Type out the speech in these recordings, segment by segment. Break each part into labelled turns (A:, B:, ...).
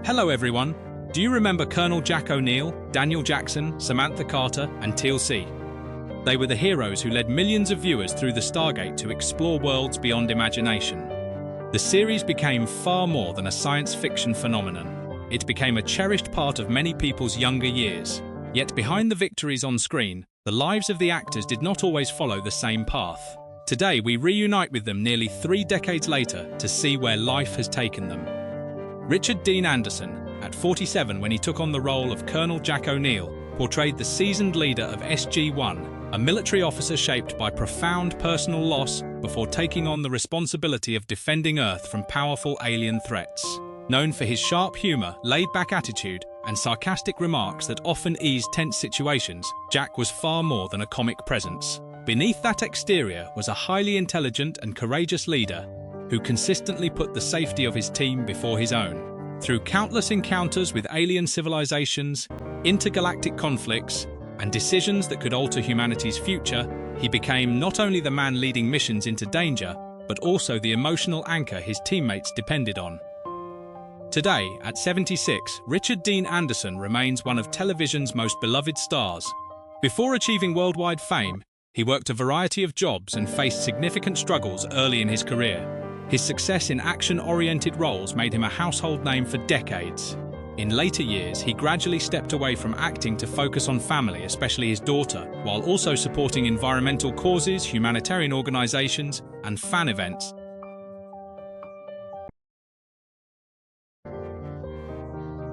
A: Hello everyone. Do you remember Colonel Jack O'Neill, Daniel Jackson, Samantha Carter, and Teal'c? They were the heroes who led millions of viewers through the Stargate to explore worlds beyond imagination. The series became far more than a science fiction phenomenon. It became a cherished part of many people's younger years. Yet behind the victories on screen, the lives of the actors did not always follow the same path. Today we reunite with them nearly 3 decades later to see where life has taken them. Richard Dean Anderson, at 47 when he took on the role of Colonel Jack O'Neill, portrayed the seasoned leader of SG-1, a military officer shaped by profound personal loss before taking on the responsibility of defending Earth from powerful alien threats. Known for his sharp humor, laid-back attitude, and sarcastic remarks that often eased tense situations, Jack was far more than a comic presence. Beneath that exterior was a highly intelligent and courageous leader who consistently put the safety of his team before his own. Through countless encounters with alien civilizations, intergalactic conflicts, and decisions that could alter humanity's future, he became not only the man leading missions into danger, but also the emotional anchor his teammates depended on. Today, at 76, Richard Dean Anderson remains one of television's most beloved stars. Before achieving worldwide fame, he worked a variety of jobs and faced significant struggles early in his career. His success in action-oriented roles made him a household name for decades. In later years, he gradually stepped away from acting to focus on family, especially his daughter, while also supporting environmental causes, humanitarian organizations, and fan events.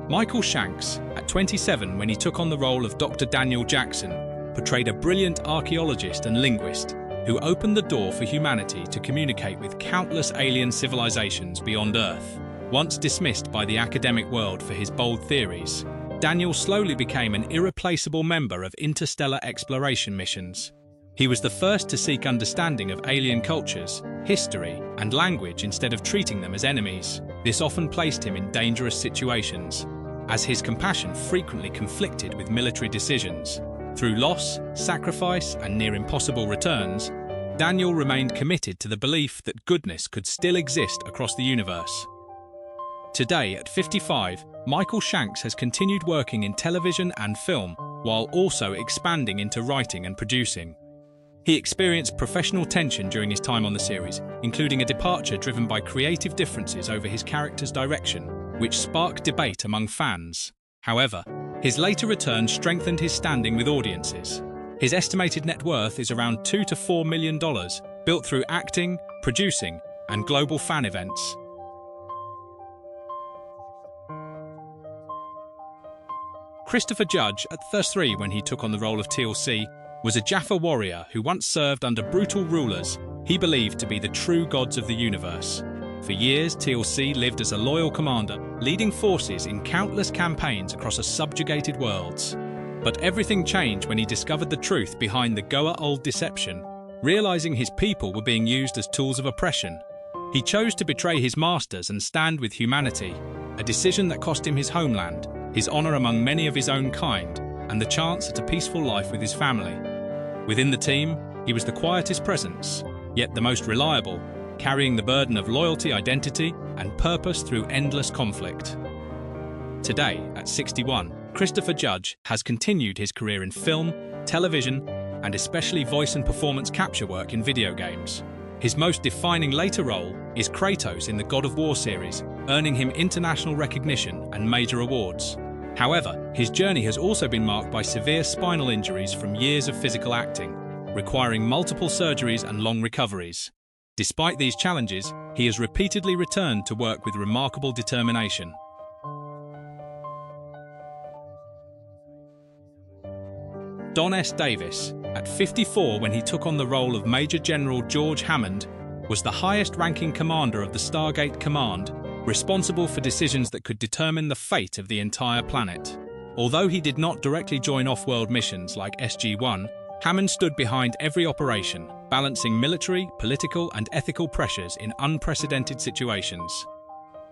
A: Michael Shanks, at 27 when he took on the role of Dr. Daniel Jackson, portrayed a brilliant archaeologist and linguist who opened the door for humanity to communicate with countless alien civilizations beyond Earth. Once dismissed by the academic world for his bold theories, Daniel slowly became an irreplaceable member of interstellar exploration missions. He was the first to seek understanding of alien cultures, history, and language instead of treating them as enemies. This often placed him in dangerous situations, as his compassion frequently conflicted with military decisions. Through loss, sacrifice, and near-impossible returns, Daniel remained committed to the belief that goodness could still exist across the universe. Today, at 55, Michael Shanks has continued working in television and film, while also expanding into writing and producing. He experienced professional tension during his time on the series, including a departure driven by creative differences over his character's direction, which sparked debate among fans. However, his later return strengthened his standing with audiences. His estimated net worth is around $2 to $4 million, built through acting, producing, and global fan events. Christopher Judge, at 33 when he took on the role of Teal'c, was a Jaffa warrior who once served under brutal rulers he believed to be the true gods of the universe. For years, Teal'c lived as a loyal commander, leading forces in countless campaigns across a subjugated worlds. But everything changed when he discovered the truth behind the Goa'uld deception, realizing his people were being used as tools of oppression. He chose to betray his masters and stand with humanity, a decision that cost him his homeland, his honor among many of his own kind, and the chance at a peaceful life with his family. Within the team, he was the quietest presence, yet the most reliable, carrying the burden of loyalty, identity, and purpose through endless conflict. Today, at 61, Christopher Judge has continued his career in film, television, and especially voice and performance capture work in video games. His most defining later role is Kratos in the God of War series, earning him international recognition and major awards. However, his journey has also been marked by severe spinal injuries from years of physical acting, requiring multiple surgeries and long recoveries. Despite these challenges, he has repeatedly returned to work with remarkable determination. Don S. Davis, at 54 when he took on the role of Major General George Hammond, was the highest-ranking commander of the Stargate Command, responsible for decisions that could determine the fate of the entire planet. Although he did not directly join off-world missions like SG-1, Hammond stood behind every operation, balancing military, political, and ethical pressures in unprecedented situations.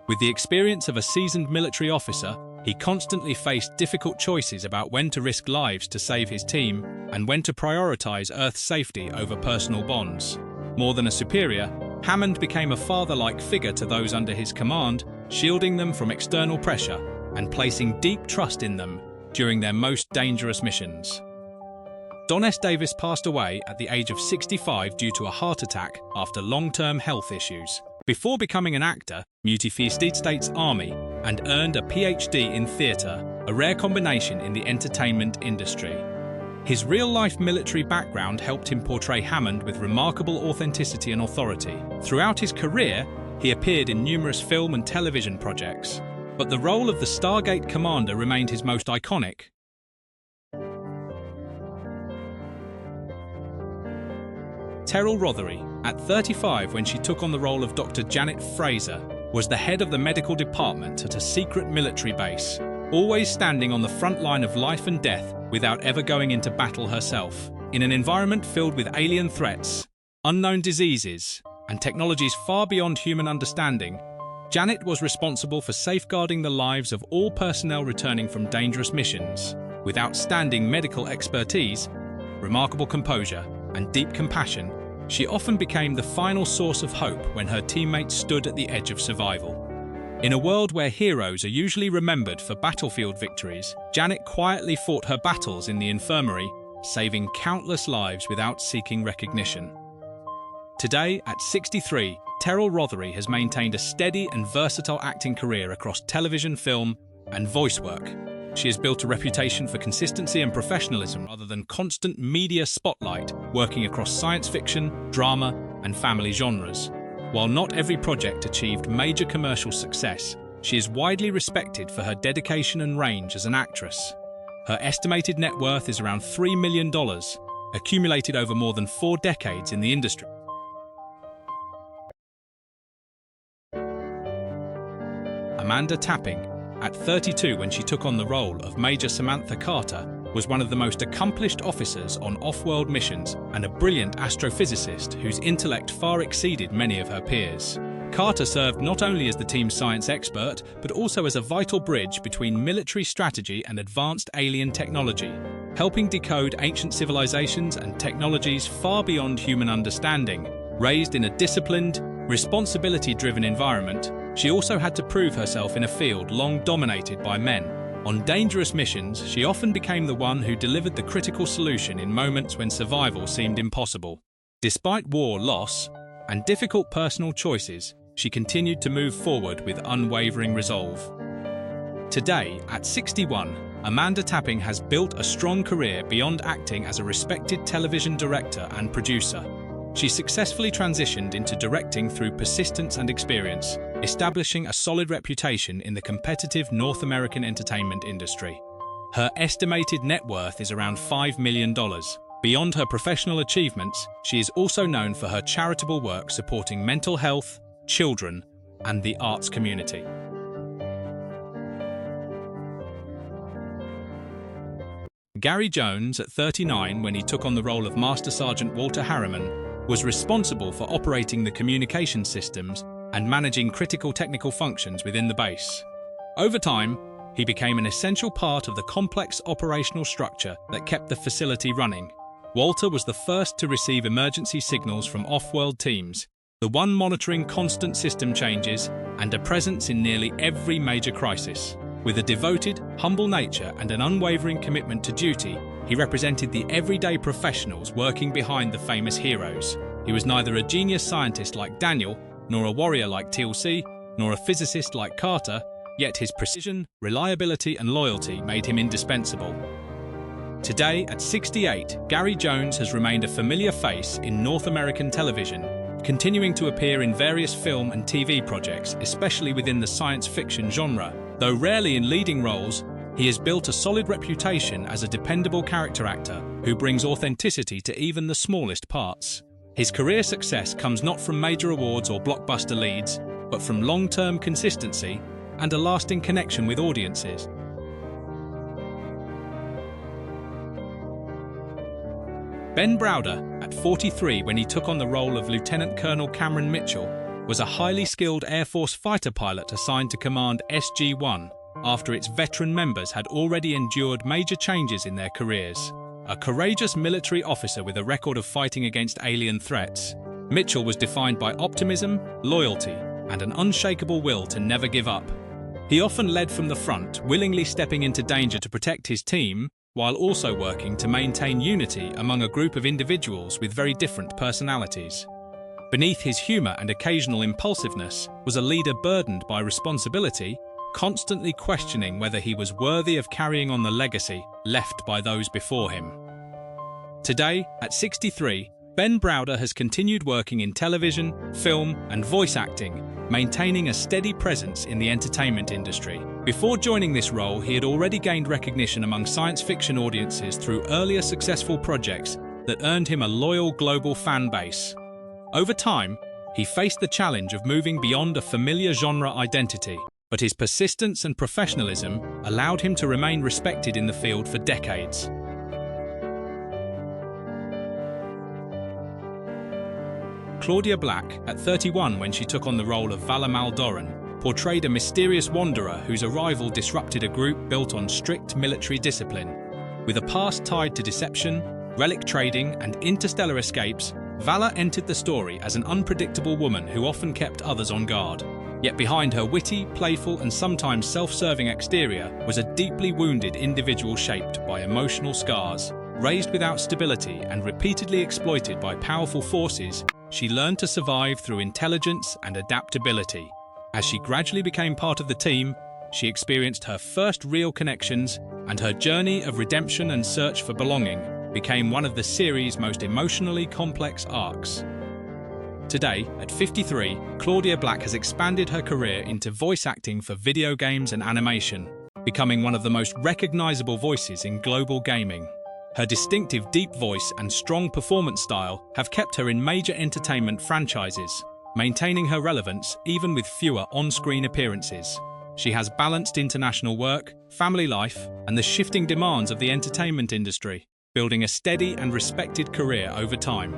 A: With the experience of a seasoned military officer, he constantly faced difficult choices about when to risk lives to save his team and when to prioritize Earth's safety over personal bonds. More than a superior, Hammond became a father-like figure to those under his command, shielding them from external pressure and placing deep trust in them during their most dangerous missions. Don S. Davis passed away at the age of 65 due to a heart attack after long-term health issues. Before becoming an actor, Muti for United States Army and earned a PhD in theatre, a rare combination in the entertainment industry. His real-life military background helped him portray Hammond with remarkable authenticity and authority. Throughout his career, he appeared in numerous film and television projects, but the role of the Stargate commander remained his most iconic. Teal'c Rothery, at 35 when she took on the role of Dr. Janet Fraser, was the head of the medical department at a secret military base, always standing on the front line of life and death without ever going into battle herself. In an environment filled with alien threats, unknown diseases, and technologies far beyond human understanding, Janet was responsible for safeguarding the lives of all personnel returning from dangerous missions. With outstanding medical expertise, remarkable composure, and deep compassion, she often became the final source of hope when her teammates stood at the edge of survival. In a world where heroes are usually remembered for battlefield victories, Janet quietly fought her battles in the infirmary, saving countless lives without seeking recognition. Today, at 63, Teal'c Rothery has maintained a steady and versatile acting career across television, film, and voice work. She has built a reputation for consistency and professionalism rather than constant media spotlight, working across science fiction, drama, and family genres. While not every project achieved major commercial success, she is widely respected for her dedication and range as an actress. Her estimated net worth is around $3 million, accumulated over more than 4 decades in the industry. Amanda Tapping, at 32 when she took on the role of Major Samantha Carter, was one of the most accomplished officers on off-world missions and a brilliant astrophysicist whose intellect far exceeded many of her peers. Carter served not only as the team's science expert, but also as a vital bridge between military strategy and advanced alien technology, helping decode ancient civilizations and technologies far beyond human understanding. Raised in a disciplined, responsibility-driven environment, she also had to prove herself in a field long dominated by men. On dangerous missions, she often became the one who delivered the critical solution in moments when survival seemed impossible. Despite war loss and difficult personal choices, she continued to move forward with unwavering resolve. Today, at 61, Amanda Tapping has built a strong career beyond acting as a respected television director and producer. She successfully transitioned into directing through persistence and experience, establishing a solid reputation in the competitive North American entertainment industry. Her estimated net worth is around $5 million. Beyond her professional achievements, she is also known for her charitable work supporting mental health, children, and the arts community. Gary Jones, at 39 when he took on the role of Master Sergeant Walter Harriman, was responsible for operating the communication systems and managing critical technical functions within the base. Over time, he became an essential part of the complex operational structure that kept the facility running. Walter was the first to receive emergency signals from off-world teams, the one monitoring constant system changes and a presence in nearly every major crisis. With a devoted, humble nature and an unwavering commitment to duty, he represented the everyday professionals working behind the famous heroes. He was neither a genius scientist like Daniel, nor a warrior like Teal'c, nor a physicist like Carter, yet his precision, reliability and loyalty made him indispensable. Today, at 68, Gary Jones has remained a familiar face in North American television, continuing to appear in various film and TV projects, especially within the science fiction genre. Though rarely in leading roles, he has built a solid reputation as a dependable character actor who brings authenticity to even the smallest parts. His career success comes not from major awards or blockbuster leads, but from long-term consistency and a lasting connection with audiences. Ben Browder, at 43 when he took on the role of Lieutenant Colonel Cameron Mitchell, was a highly skilled Air Force fighter pilot assigned to command SG-1 after its veteran members had already endured major changes in their careers. A courageous military officer with a record of fighting against alien threats, Mitchell was defined by optimism, loyalty, and an unshakable will to never give up. He often led from the front, willingly stepping into danger to protect his team, while also working to maintain unity among a group of individuals with very different personalities. Beneath his humor and occasional impulsiveness was a leader burdened by responsibility, constantly questioning whether he was worthy of carrying on the legacy left by those before him. Today, at 63, Ben Browder has continued working in television, film, and voice acting, maintaining a steady presence in the entertainment industry. Before joining this role, he had already gained recognition among science fiction audiences through earlier successful projects that earned him a loyal global fan base. Over time, he faced the challenge of moving beyond a familiar genre identity, but his persistence and professionalism allowed him to remain respected in the field for decades. Claudia Black, at 31 when she took on the role of Vala Maldoran, portrayed a mysterious wanderer whose arrival disrupted a group built on strict military discipline. With a past tied to deception, relic trading, and interstellar escapes, Vala entered the story as an unpredictable woman who often kept others on guard. Yet behind her witty, playful, and sometimes self-serving exterior was a deeply wounded individual shaped by emotional scars. Raised without stability and repeatedly exploited by powerful forces, she learned to survive through intelligence and adaptability. As she gradually became part of the team, she experienced her first real connections, and her journey of redemption and search for belonging became one of the series' most emotionally complex arcs. Today, at 53, Claudia Black has expanded her career into voice acting for video games and animation, becoming one of the most recognizable voices in global gaming. Her distinctive deep voice and strong performance style have kept her in major entertainment franchises, maintaining her relevance even with fewer on-screen appearances. She has balanced international work, family life, and the shifting demands of the entertainment industry, building a steady and respected career over time.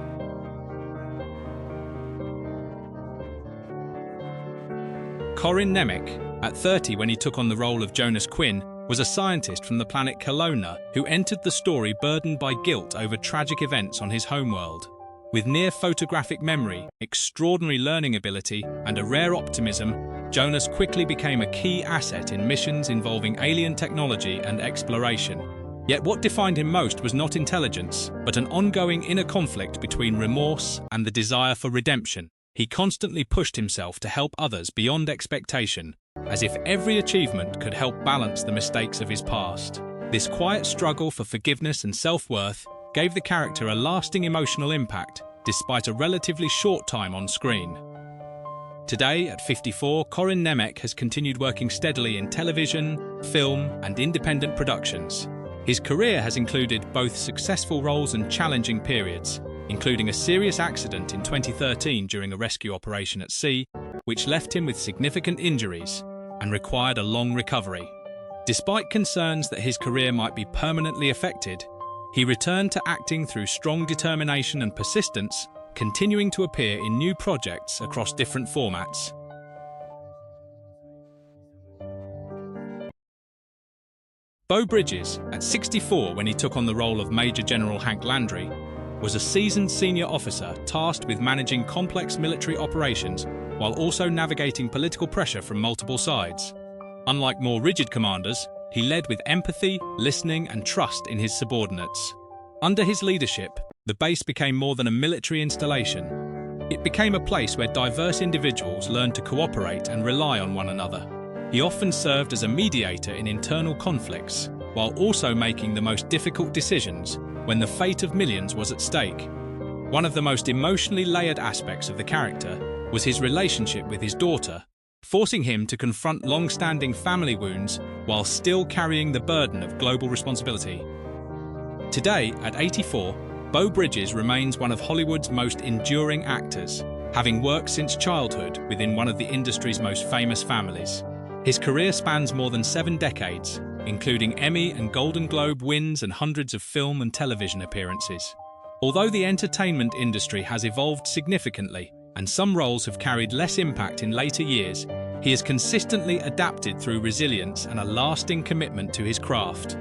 A: Corin Nemec, at 30 when he took on the role of Jonas Quinn, was a scientist from the planet Kelowna who entered the story burdened by guilt over tragic events on his homeworld. With near photographic memory, extraordinary learning ability, and a rare optimism, Jonas quickly became a key asset in missions involving alien technology and exploration. Yet what defined him most was not intelligence, but an ongoing inner conflict between remorse and the desire for redemption. He constantly pushed himself to help others beyond expectation, as if every achievement could help balance the mistakes of his past. This quiet struggle for forgiveness and self-worth gave the character a lasting emotional impact, despite a relatively short time on screen. Today, at 54, Corin Nemec has continued working steadily in television, film, and independent productions. His career has included both successful roles and challenging periods, including a serious accident in 2013 during a rescue operation at sea, which left him with significant injuries and required a long recovery. Despite concerns that his career might be permanently affected, he returned to acting through strong determination and persistence, continuing to appear in new projects across different formats. Beau Bridges, at 64 when he took on the role of Major General Hank Landry, was a seasoned senior officer tasked with managing complex military operations while also navigating political pressure from multiple sides. Unlike more rigid commanders, he led with empathy, listening, and trust in his subordinates. Under his leadership, the base became more than a military installation. It became a place where diverse individuals learned to cooperate and rely on one another. He often served as a mediator in internal conflicts, while also making the most difficult decisions when the fate of millions was at stake. One of the most emotionally layered aspects of the character was his relationship with his daughter, forcing him to confront long-standing family wounds while still carrying the burden of global responsibility. Today, at 84, Beau Bridges remains one of Hollywood's most enduring actors, having worked since childhood within one of the industry's most famous families. His career spans more than 7 decades, including Emmy and Golden Globe wins and hundreds of film and television appearances. Although the entertainment industry has evolved significantly, and some roles have carried less impact in later years, he has consistently adapted through resilience and a lasting commitment to his craft.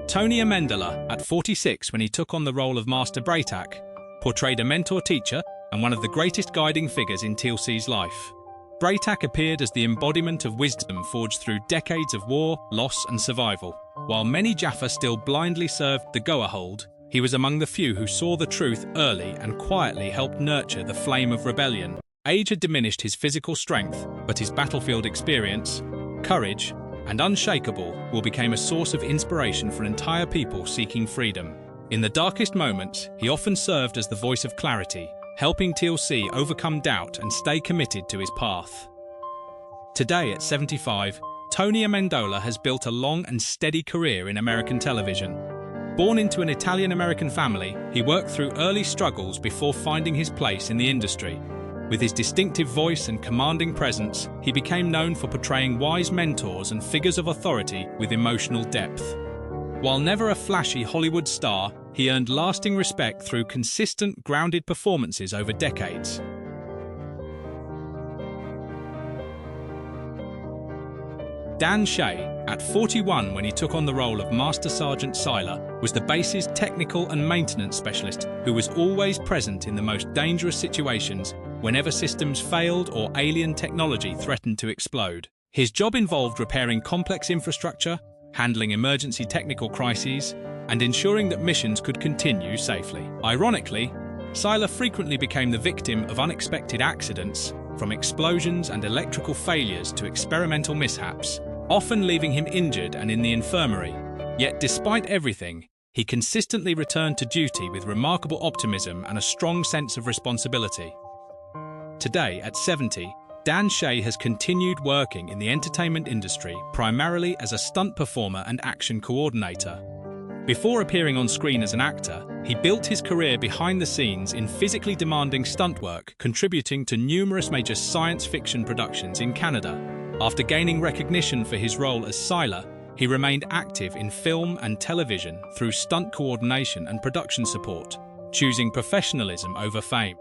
A: Tony Amendola, at 46 when he took on the role of Master Braytak, portrayed a mentor-teacher and one of the greatest guiding figures in Teal'c's life. Teal'c appeared as the embodiment of wisdom forged through decades of war, loss, and survival. While many Jaffa still blindly served the Goa'uld, he was among the few who saw the truth early and quietly helped nurture the flame of rebellion. Age had diminished his physical strength, but his battlefield experience, courage, and unshakable will became a source of inspiration for entire people seeking freedom. In the darkest moments, he often served as the voice of clarity, helping Teal'c overcome doubt and stay committed to his path. Today, at 75, Tony Amendola has built a long and steady career in American television. Born into an Italian-American family, he worked through early struggles before finding his place in the industry. With his distinctive voice and commanding presence, he became known for portraying wise mentors and figures of authority with emotional depth. While never a flashy Hollywood star, he earned lasting respect through consistent, grounded performances over decades. Dan Shea, at 41 when he took on the role of Master Sergeant Sylar, was the base's technical and maintenance specialist who was always present in the most dangerous situations whenever systems failed or alien technology threatened to explode. His job involved repairing complex infrastructure, handling emergency technical crises, and ensuring that missions could continue safely. Ironically, Sylar frequently became the victim of unexpected accidents, from explosions and electrical failures to experimental mishaps, often leaving him injured and in the infirmary. Yet despite everything, he consistently returned to duty with remarkable optimism and a strong sense of responsibility. Today, at 70, Dan Shea has continued working in the entertainment industry primarily as a stunt performer and action coordinator. Before appearing on screen as an actor, he built his career behind the scenes in physically demanding stunt work, contributing to numerous major science fiction productions in Canada. After gaining recognition for his role as Sylar, he remained active in film and television through stunt coordination and production support, choosing professionalism over fame.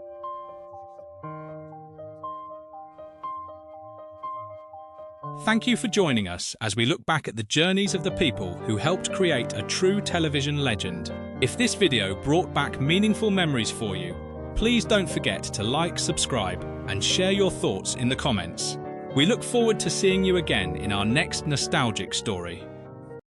A: Thank you for joining us as we look back at the journeys of the people who helped create a true television legend. If this video brought back meaningful memories for you, please don't forget to like, subscribe, and share your thoughts in the comments. We look forward to seeing you again in our next nostalgic story.